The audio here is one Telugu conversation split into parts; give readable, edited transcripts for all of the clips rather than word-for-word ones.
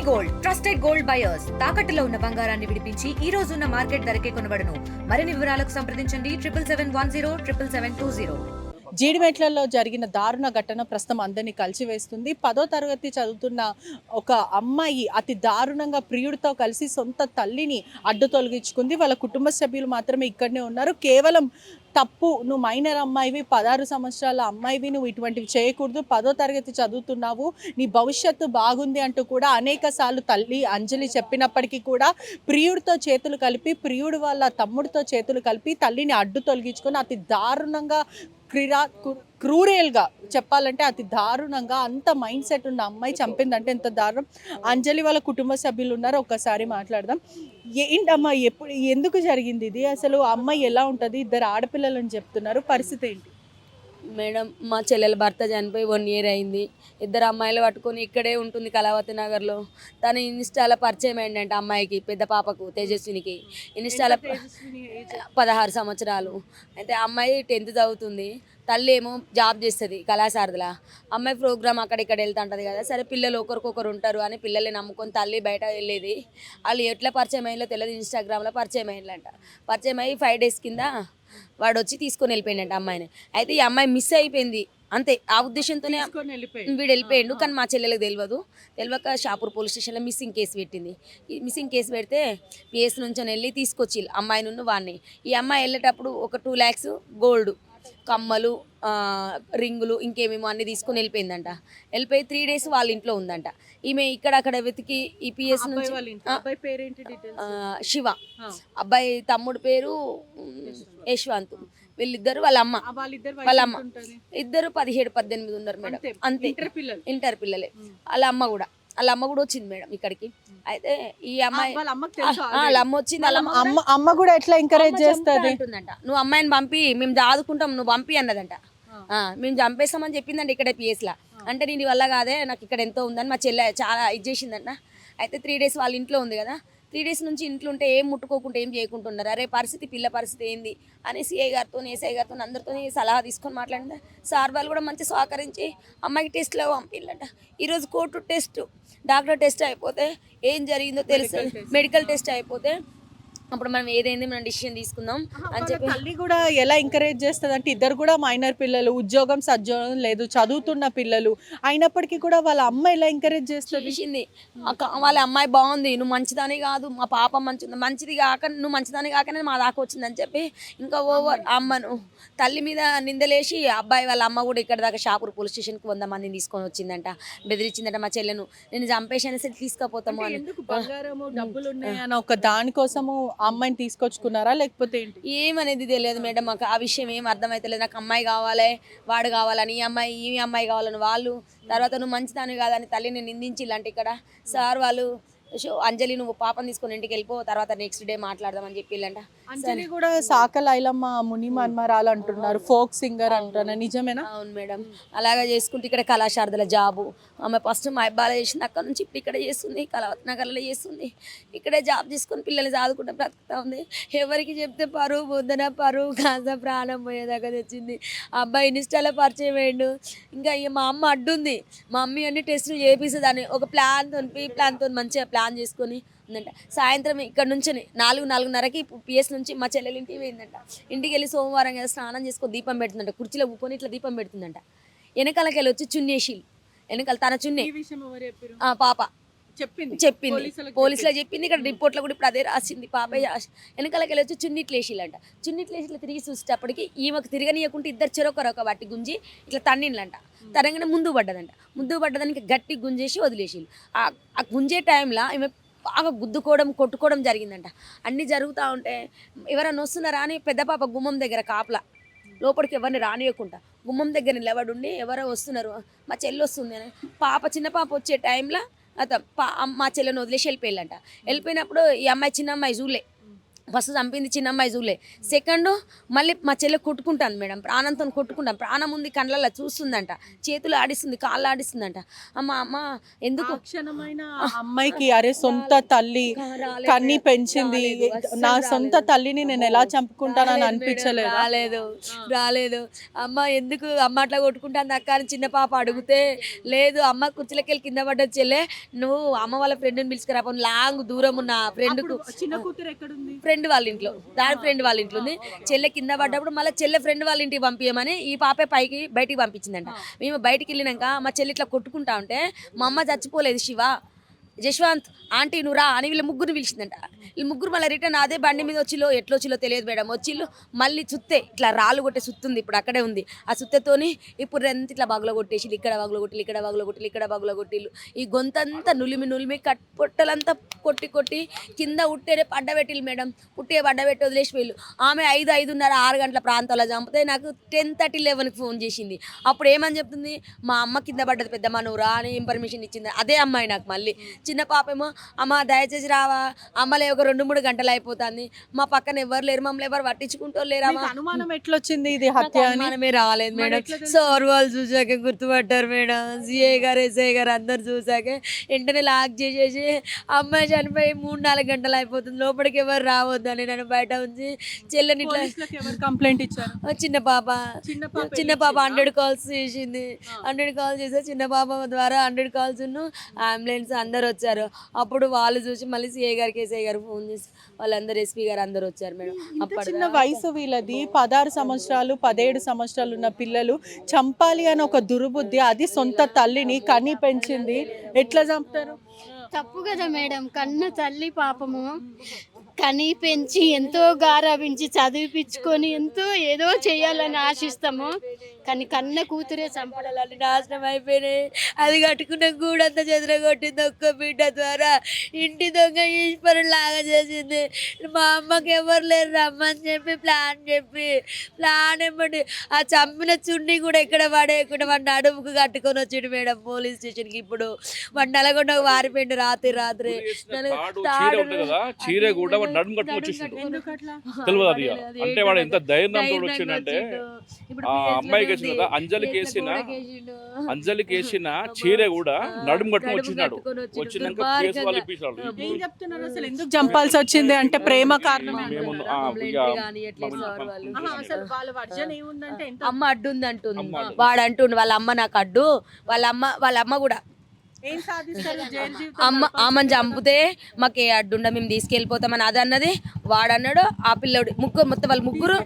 గోల్డ్ ట్రస్టెడ్ గోల్డ్ బయర్స్ తాకట్టులో ఉన్న బంగారాన్ని విడిపించి ఈ రోజు ఉన్న మార్కెట్ ధరకే కొనబడును. మరిన్ని వివరాలకు సంప్రదించండి 77710720. జీడిమెట్లలో జరిగిన దారుణ ఘటన ప్రస్తుతం అందరినీ కలిసివేస్తుంది. 10వ తరగతి చదువుతున్న ఒక అమ్మాయి అతి దారుణంగా ప్రియుడితో కలిసి సొంత తల్లిని అడ్డు తొలగించుకుంది. వాళ్ళ కుటుంబ సభ్యులు మాత్రమే ఇక్కడనే ఉన్నారు. కేవలం తప్పు, నువ్వు మైనర్ అమ్మాయివి, 16 సంవత్సరాల అమ్మాయివి, నువ్వు ఇటువంటివి చేయకూడదు, 10వ తరగతి చదువుతున్నావు, నీ భవిష్యత్తు బాగుంది అంటూ కూడా అనేక సార్లు తల్లి అంజలి చెప్పినప్పటికీ కూడా ప్రియుడితో చేతులు కలిపి, ప్రియుడు వాళ్ళ తమ్ముడితో చేతులు కలిపి తల్లిని అడ్డు తొలగించుకొని అతి దారుణంగా క్రూరేల్గా చెప్పాలంటే అతి దారుణంగా అంత మైండ్ సెట్ ఉన్న అమ్మాయి చంపిందంటే ఎంత దారుణం. అంజలి వాళ్ళ కుటుంబ సభ్యులు ఉన్నారు, ఒక్కసారి మాట్లాడదాం. ఏంటమ్మా, ఎందుకు జరిగింది ఇది? అసలు అమ్మాయి ఎలా ఉంటుంది? 2 ఆడపిల్లలని చెప్తున్నారు, పరిస్థితి ఏంటి? మేడం, మా చెల్లెల భర్త చనిపోయి 1 ఇయర్ అయింది. 2 అమ్మాయిలు పట్టుకొని ఇక్కడే ఉంటుంది కళావతి నగర్లో. తను ఇన్స్టాలో పరిచయం అయిందంట అమ్మాయికి, పెద్ద పాపకు తేజస్వినికి. ఇన్స్టాలో 16 సంవత్సరాలు. అయితే అమ్మాయి 10th చదువుతుంది, తల్లి ఏమో జాబ్ చేస్తుంది కళాశారదలా. అమ్మాయి ప్రోగ్రామ్ అక్కడిక్కడ వెళ్తూ ఉంటుంది కదా, సరే పిల్లలు ఒకరికొకరు ఉంటారు అని పిల్లల్ని నమ్ముకొని తల్లి బయట వెళ్ళేది. వాళ్ళు ఎట్లా పరిచయం అయ్యిందో తెలియదు, ఇన్స్టాగ్రామ్లో పరిచయం అయ్యిందంట. పరిచయం అయ్యి 5 days కింద వాడు వచ్చి తీసుకొని వెళ్ళిపోయిందంట అమ్మాయిని. అయితే ఈ అమ్మాయి మిస్ అయిపోయింది అంతే, ఆ ఉద్దేశంతోనే వీడు వెళ్ళిపోయిండు. కానీ మా చెల్లెలకు తెలియక షాపూర్ పోలీస్ స్టేషన్లో మిస్సింగ్ కేసు పెట్టింది. ఈ మిస్సింగ్ కేసు పెడితే పిఎస్ నుంచి వెళ్ళి తీసుకొచ్చి అమ్మాయిని వాడిని. ఈ అమ్మాయి వెళ్ళేటప్పుడు ఒక 2 lakhs గోల్డ్, కమ్మలు, రింగులు, ఇంకేమేమో అన్నీ తీసుకొని వెళ్ళిపోయిందంట. వెళ్ళిపోయి 3 days వాళ్ళ ఇంట్లో ఉందంట. ఈమె ఇక్కడ వెతికి ఈ పిఎస్ నుంచి శివ, అబ్బాయి తమ్ముడు పేరు యశ్వంత్, వీళ్ళిద్దరు వాళ్ళ అమ్మ ఇద్దరు 17-18 ఉన్నారు మేడం, అంతే ఇంటర్ పిల్లలే. వాళ్ళ అమ్మ కూడా వచ్చింది మేడం ఇక్కడికి. అయితే ఈ అమ్మాయి వాళ్ళ అమ్మ వచ్చింది, అమ్మ కూడా ఎట్లా ఎంకరేజ్ చేస్తుంది అంటుందంట, నువ్వు అమ్మాయిని పంపి, మేము దాదుకుంటాం, నువ్వు పంపి అన్నదంట. మేము చంపేస్తామని చెప్పిందంట ఇక్కడ పిఎస్లా. అంటే నేను వల్ల కాదే, నాకు ఇక్కడ ఎంతో ఉందని మా చెల్లె చాలా ఇది చేసిందంట. అయితే 3 days వాళ్ళ ఇంట్లో ఉంది కదా, 3 days నుంచి ఇంట్లో ఉంటే ఏం ముట్టుకోకుండా ఏం చేయకుంటున్నారు. అరే పిల్ల పరిస్థితి ఏంది అని సిఐ గారితో, ఎస్ఐ గారితో అందరితో సలహా తీసుకొని మాట్లాడింది. సార్ వాళ్ళు కూడా మంచి సహకరించి అమ్మాయికి టెస్ట్లో పంపిల్లంట. ఈరోజు కోర్టు టెస్ట్, డాక్టర్ టెస్ట్ అయిపోతే ఏం జరిగిందో తెలుసు, మెడికల్ టెస్ట్ అయిపోతే అప్పుడు మనం ఏదైంది మనం డిసిషన్ తీసుకుందాం అని చెప్పి. తల్లి కూడా ఎలా ఎంకరేజ్ చేస్తుంది అంటే, ఇద్దరు కూడా మైనర్ పిల్లలు, ఉద్యోగం సద్యోగం లేదు, చదువుతున్న పిల్లలు అయినప్పటికీ కూడా వాళ్ళ అమ్మ ఎలా ఎంకరేజ్ చేస్తుంది? వాళ్ళ అమ్మాయి బాగుంది, నువ్వు మంచిదాని కాదు, మా పాప మంచిది కాక, నువ్వు మంచిదాని కాకనే మా దాకా వచ్చిందని చెప్పి ఇంకా ఓవర్ అమ్మను తల్లి మీద నిందలేసి, అబ్బాయి వాళ్ళ అమ్మ కూడా ఇక్కడ దాకా షాపూర్ పోలీస్ స్టేషన్కి 100 మందిని తీసుకొని వచ్చిందంట, బెదిరించిందంట మా చెల్లెను. నేను చంపేసి అనేసి తీసుకుపోతాము అని. డబ్బులు ఉన్నాయని ఒక దానికోసము అమ్మాయిని తీసుకొచ్చుకున్నారా లేకపోతే ఏంటి? ఏమనేది తెలియదు మేడం, మాకు ఆ విషయం ఏం అర్థమైతలేదు. నాకు అమ్మాయి కావాలి, వాడు కావాలని, ఈ అమ్మాయి కావాలని వాళ్ళు. తర్వాత నువ్వు మంచిదాని కాదని తల్లిని నిందించిల్లంటే ఇక్కడ సార్ వాళ్ళు. అంజలి, నువ్వు పాపని తీసుకొని ఇంటికి వెళ్ళిపో, తర్వాత నెక్స్ట్ డే మాట్లాడదామని చెప్పిల్లంట. అంజలి కూడా సాకల ఐలమ్మ ముని మన్మరాలు అంటున్నారు, ఫోక్ సింగర్ అంటున్నారు, నిజమేనా? అవును మేడం, అలాగా చేసుకుంటే ఇక్కడ కళాశారదల జాబు. ఆమె ఫస్ట్ మా అబ్బాయిలో చేసింది, అక్కడ నుంచి ఇప్పుడు ఇక్కడే చేస్తుంది, కళావతి నగర్లో చేస్తుంది. ఇక్కడే జాబ్ చేసుకొని పిల్లల్ని చదువుకుంటే బ్రతుకుతా ఉంది. ఎవరికి చెప్తే పరువు పొద్దున పరువు కాస్త ప్రాణం పోయేదాకా తెచ్చింది. అబ్బాయి ఇన్స్టాలో పరిచయం అయ్యిండు. ఇంకా మా అమ్మ అడ్డుంది, మా మమ్మీ అన్ని టెస్టులు చేపిస్తుందని ఒక ప్లాన్తో మంచిగా ప్లాన్ చేసుకొని ఉందంట. సాయంత్రం ఇక్కడ నుంచి 4-4:30కి పిఎస్ నుంచి మా చెల్లెలు ఇంటికి పోయిందంట. ఇంటికి వెళ్ళి సోమవారం కదా స్నానం చేసుకొని దీపం పెడుతుందంట, కుర్చీలో కూకొని ఇట్లా దీపం పెడుతుందంట. వెనకాలకి వెళ్ళి వచ్చి చున్నేసి, వెనకాల తన చున్నే పాప చెప్పింది, పోలీసులో చెప్పింది. ఇక్కడ రిపోర్ట్లో కూడా ఇప్పుడు అదే రాసింది. పాప వెనకాలకి వెళ్ళి వచ్చి చున్నిట్లేసిలంట. చున్నిట్లేసి ఇట్లా తిరిగి చూసేటప్పటికి ఈమెకు తిరగనీయకుంటే ఇద్దరు చెరొకరొక బట్టి గుంజి ఇట్లా తన్నిండ్లంట. తరంగానే ముందు పడ్డదానికి గట్టి గుంజేసి వదిలేసి, ఆ గుంజే టైంలో ఈమె బాగా గుద్దుకోవడం, కొట్టుకోవడం జరిగిందంట. అన్నీ జరుగుతూ ఉంటే ఎవరైనా వస్తున్నారా అని పెద్ద పాప గుమ్మం దగ్గర కాపలా, లోపలికి ఎవరిని రానియకుండా గుమ్మం దగ్గర నిలబడుండి ఎవరో వస్తున్నారు, మా చెల్లి వస్తుంది అని. చిన్న పాప వచ్చే టైంలో మా చెల్లెని వదిలేసి వెళ్ళిపోయాలంట. వెళ్ళిపోయినప్పుడు ఈ అమ్మాయి, చిన్న అమ్మాయి చూడలే, ఫస్ట్ చంపింది చిన్న అమ్మాయి చూలే, సెకండ్ మళ్ళీ మా చెల్లె కొట్టుకుంటాను మేడం, ప్రాణంతో కొట్టుకుంటాం, ప్రాణం ఉంది కళ్ళల్లో చూస్తుందంట, చేతులు ఆడిస్తుంది, కాళ్ళు ఆడిస్తుందంట. అమ్మ అమ్మ ఎందుకు క్షణమైన అమ్మాయికి అరే సొంత తల్లి కన్ని పెంచింది, నా సొంత తల్లిని నేను ఎలా చంపుకుంటానని అనిపించలేదు. రాలేదు అమ్మ ఎందుకు అమ్మ అట్లా కొట్టుకుంటాను అక్క అని చిన్న పాప అడిగితే, లేదు అమ్మ కుర్చీలకెళ్ళి కింద పడ్డది చెల్లె, నువ్వు అమ్మ వాళ్ళ ఫ్రెండ్ని పిలుచుకురా, లాంగ్ దూరం ఉన్న ఫ్రెండ్కు, చిన్న కూతురు ఎక్కడుంది? ఫ్రెండ్ వాళ్ళ ఇంట్లో, దాని ఫ్రెండ్ వాళ్ళ ఇంట్లో ఉంది. చెల్లె కింద పడ్డప్పుడు మళ్ళీ చెల్లె ఫ్రెండ్ వాళ్ళ ఇంటికి పంపించమని ఈ పాపే బయటికి పంపించిందంట. మేము బయటికి వెళ్ళినాక మా చెల్లి ఇట్లా కొట్టుకుంటా ఉంటే, మా అమ్మ చచ్చిపోలేదు శివ, జశ్వంత్ ఆంటీ నువ్వు రా అని వీళ్ళ ముగ్గురు పిలిచిందంట. ఈ ముగ్గురు మళ్ళీ రిటర్న్ అదే బండి మీద వచ్చిలో ఎట్లొచ్చిలో తెలియదు మేడం, వచ్చిళ్ళు మళ్ళీ సుత్తే ఇట్లా రాళ్ళు కొట్టే సుత్తుంది, ఇప్పుడు అక్కడే ఉంది ఆ సుత్తతోని. ఇప్పుడు ఎంత ఇట్లా బాగులో కొట్టేసి ఇక్కడ బాగులో కొట్టిల్లు, ఇక్కడ బాగులో కొట్టిల్లు, ఇక్కడ బాగులో కొట్టిల్లు, ఈ గొంతంతా నులిమి పొట్టలంతా కొట్టి కింద ఉట్టేనే పడ్డబెట్టిల్లు మేడం. ఉట్టే పడ్డబెట్టి వదిలేసి వీళ్ళు. ఆమె 5:30 6 గంటల ప్రాంతాల్లో చంపితే నాకు 10:30 11కి ఫోన్ చేసింది. అప్పుడు ఏమని చెప్తుంది, మా అమ్మ కింద పడ్డది పెద్దమ్మ నువ్వు రా అని ఇన్ఫర్మేషన్ ఇచ్చింది అదే అమ్మాయి నాకు. మళ్ళీ చిన్న పాపేమో అమ్మ దయచేసి రావా, అమ్మలే ఒక 2-3 గంటలు అయిపోతుంది, మా పక్కన ఎవరు లేరు, మమ్మల్ని ఎవరు పట్టించుకుంటూ లేరా. అనుమానం ఎట్లొచ్చింది ఇది హత్య? అనుమానమే రాలేదు మేడం, సార్ వాళ్ళు చూసాకే గుర్తుపట్టారు మేడం, సిఐ గారు ఎస్ఐ గారు అందరు చూసాకే వెంటనే లాక్ చేసేసి, అమ్మాయి చనిపోయి 3-4 గంటలు అయిపోతుంది, లోపలికి ఎవరు రావద్దు అని నన్ను బయట ఉంచి చెల్లెని ఇట్లా కంప్లైంట్ ఇచ్చారు. చిన్న పాప 100 కాల్స్ చేసింది, 100 కాల్స్ చేస్తే చిన్న పాప ద్వారా 100 కాల్స్ అంబులెన్స్ అందరు వచ్చారు. అప్పుడు వాళ్ళు చూసి మళ్ళీ సిఐ గారికి ఎస్ఐ గారు ఫోన్ చేసి వాళ్ళందరూ ఎస్పీ గారు అందరు వచ్చారు మేడం. అప్పుడు చిన్న వయసు వీళ్ళది 16 సంవత్సరాలు 17 సంవత్సరాలు ఉన్న పిల్లలు చంపాలి అని ఒక దుర్బుద్ధి, అది సొంత తల్లిని కని పెంచింది, ఎట్లా చంపుతారు? తప్పు కదా మేడం, కన్న తల్లి పాపము కని పెంచి ఎంతో గారాభించి చదివిపించుకొని ఎంతో ఏదో చేయాలని ఆశిస్తాము, కానీ కన్న కూతురే చంపడాలని నాశనం అయిపోయినాయి. అది కట్టుకున్న గూడంతా చెదర కొట్టింది ఒక్క బిడ్డ ద్వారా, ఇంటి దొంగ ఈశ్వరుడు లాగా చేసింది. మా అమ్మకి ఎవరు లేరు రమ్మని చెప్పి ప్లాన్ ఏమండి ఆ చంపిన చున్ని కూడా ఎక్కడ పడేయకుండా వాడిని అడుపుకు కట్టుకొని వచ్చిండు మేడం పోలీస్ స్టేషన్కి. ఇప్పుడు వాడు నల్గొండ వారిపోయిండు రాత్రి చీర కూడా నడుము కట్టుకుని వచ్చేసిండు. తెలియదు అది అంటే వాడు ఎంత ధైర్యంతో వచ్చిందంటే, ఆ అమ్మాయికి వేసిన కదా అంజలికి వేసిన చీర కూడా నడుము కట్టుకుని వచ్చినాడు. వచ్చినాక కేసు వాళ్ళు ఇప్పించాడు. ఎందుకు చంపాల్సి వచ్చింది అంటే ప్రేమ కారణం. అమ్మ అడ్డు ఉంది అంటుంది, వాడు అంటుండు వాళ్ళ అమ్మ నాకు అడ్డు, వాళ్ళ అమ్మ కూడా ఆమెను చంపితే మాకు ఏ అడ్డుండ మేము తీసుకెళ్ళిపోతామని అది అన్నది. వాడన్నాడు ఆ పిల్లడు మొత్తం వాళ్ళ ముగ్గురు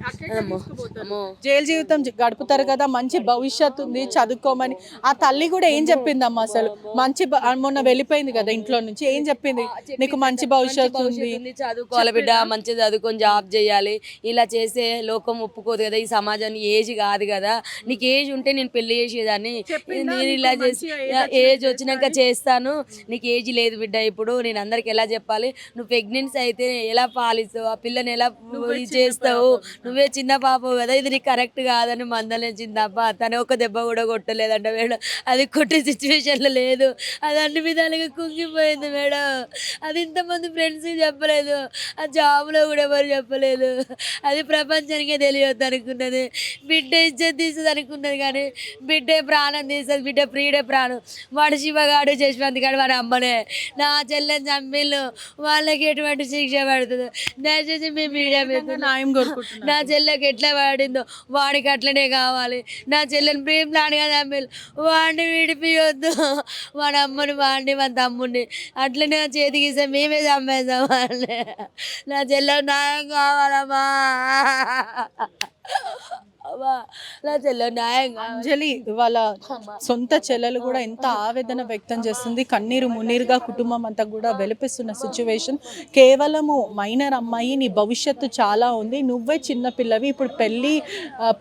జైలు జీవితం గడుపుతారు కదా, మంచి భవిష్యత్తు ఉంది చదువుకోమని. ఆ తల్లి కూడా ఏం చెప్పిందమ్మా అసలు? మంచి మొన్న వెళ్ళిపోయింది కదా ఇంట్లో నుంచి, ఏం చెప్పింది? నీకు మంచి భవిష్యత్తు ఉంది, చదువుకోవాలి బిడ్డ, మంచిగా చదువుకొని జాబ్ చేయాలి, ఇలా చేస్తే లోకం ఒప్పుకోదు కదా, ఈ సమాజానికి ఏజ్ కాదు కదా, నీకు ఏజ్ ఉంటే నేను పెళ్లి చేసేదాన్ని, నేను ఇలా చేసి ఏజ్ వచ్చినాక చేస్తాను, నీకు ఏజ్ లేదు బిడ్డ, ఇప్పుడు నేను అందరికి ఎలా చెప్పాలి, నువ్వు ప్రెగ్నెన్సీ అయితే ఎలా పాలిస్తావు, ఆ పిల్లని ఎలా చేస్తావు, నువ్వే చిన్న పాప కదా, ఇది నీకు కరెక్ట్ కాదని మందలించింది తప్ప తను ఒక దెబ్బ కూడా కొట్టలేదంట మేడం. అది కొట్టే సిచ్యువేషన్లో లేదు, అది అన్ని విధాలుగా కుంగిపోయింది మేడం. అది ఇంతమంది ఫ్రెండ్స్కి చెప్పలేదు, ఆ జాబ్లో కూడా ఎవరు చెప్పలేదు, అది ప్రపంచానికే తెలియద్దు అనుకున్నది. బిడ్డ ఇజ్జత్ తీస్తుంది అనుకున్నది కానీ బిడ్డే ప్రాణం తీస్తుంది, బిడ్డ ప్రియుడే ప్రాణం. వాడు శివగాడు జశ్వంత్ గాడు వాడి అమ్మనే నా చెల్లెని చంపిళ్ళు, వాళ్ళకి ఎటువంటి శిక్ష పడుతుందో దయచేసి మేము మీడియా న్యాయం కోరుకుంటున్నాం. నా చెల్లెకి ఎట్లా పడిందో వాడికి అట్లనే కావాలి. నా చెల్లెని ప్రేమ ప్లాన్గా చంపిళ్ళు, వాడిని విడిపియొద్దు, వాడి అమ్మని వాడిని మన తమ్ముడిని అట్లనే చేతికి ఇస్తే మేమే చంపేద్దాం వాళ్ళని. నా చెల్లెకి న్యాయం కావాలమ్మా, నా చెల్లె న్యాయం. అంజలి వాళ్ళ సొంత చెల్లెలు కూడా ఎంత ఆవేదన వ్యక్తం చేస్తుంది, కన్నీరు మున్నీరుగా కుటుంబం అంతా కూడా వెలిపిస్తున్న సిచ్యువేషన్. కేవలము మైనర్ అమ్మాయి, నీ భవిష్యత్తు చాలా ఉంది, నువ్వే చిన్న పిల్లవి, ఇప్పుడు పెళ్ళి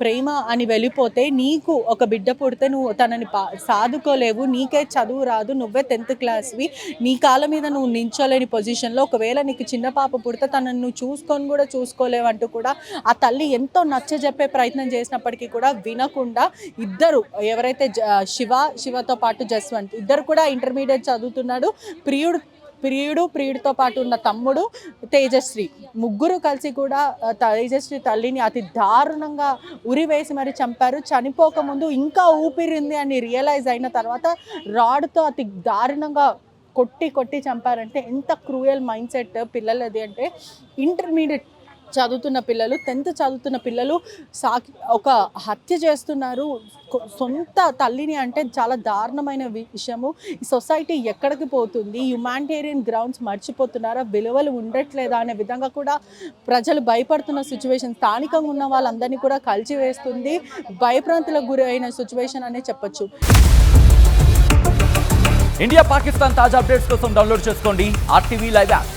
ప్రేమ అని వెళ్ళిపోతే నీకు ఒక బిడ్డ పుడితే నువ్వు తనని సాదుకోలేవు, నీకే చదువు రాదు, నువ్వే 10th క్లాస్వి, నీ కాళ్ళ మీద నువ్వు నించోలేని పొజిషన్లో ఒకవేళ నీకు చిన్న పాప పుడితే తనని నువ్వు చూసుకొని కూడా చూసుకోలేవు అంటూ కూడా ఆ తల్లి ఎంతో నచ్చజెప్పే ప్రయత్నం చేసినప్పటికీ కూడా వినకుండా ఇద్దరు ఎవరైతే శివతో పాటు జస్వంత్ ఇద్దరు కూడా ఇంటర్మీడియట్ చదువుతున్నాడు, ప్రియుడితో పాటు ఉన్న తమ్ముడు తేజశ్రీ ముగ్గురు కలిసి కూడా తేజశ్రీ తల్లిని అతి దారుణంగా ఉరివేసి మరి చంపారు. చనిపోకముందు ఇంకా ఊపిరింది అని రియలైజ్ అయిన తర్వాత రాడ్తో అతి దారుణంగా కొట్టి చంపారంటే ఎంత క్రూయల్ మైండ్ సెట్ పిల్లలది అంటే. ఇంటర్మీడియట్ చదువుతున్న పిల్లలు, 10th చదువుతున్న పిల్లలు ఒక హత్య చేస్తున్నారు సొంత తల్లిని అంటే చాలా దారుణమైన విషయము. ఈ సొసైటీ ఎక్కడికి పోతుంది, హ్యుమానిటేరియన్ గ్రౌండ్స్ మర్చిపోతున్నారా, విలువలు ఉండట్లేదా అనే విధంగా కూడా ప్రజలు భయపడుతున్న సిచ్యువేషన్ స్థానికంగా ఉన్న వాళ్ళందరినీ కూడా కలిసివేస్తుంది. భయభ్రాంతులకు గురి అయిన సిచ్యువేషన్ అనే చెప్పొచ్చు. ఇండియా పాకిస్తాన్ తాజా అప్డేట్స్ కోసం డౌన్లోడ్ చేసుకోండి RTV లైవ్ యాప్.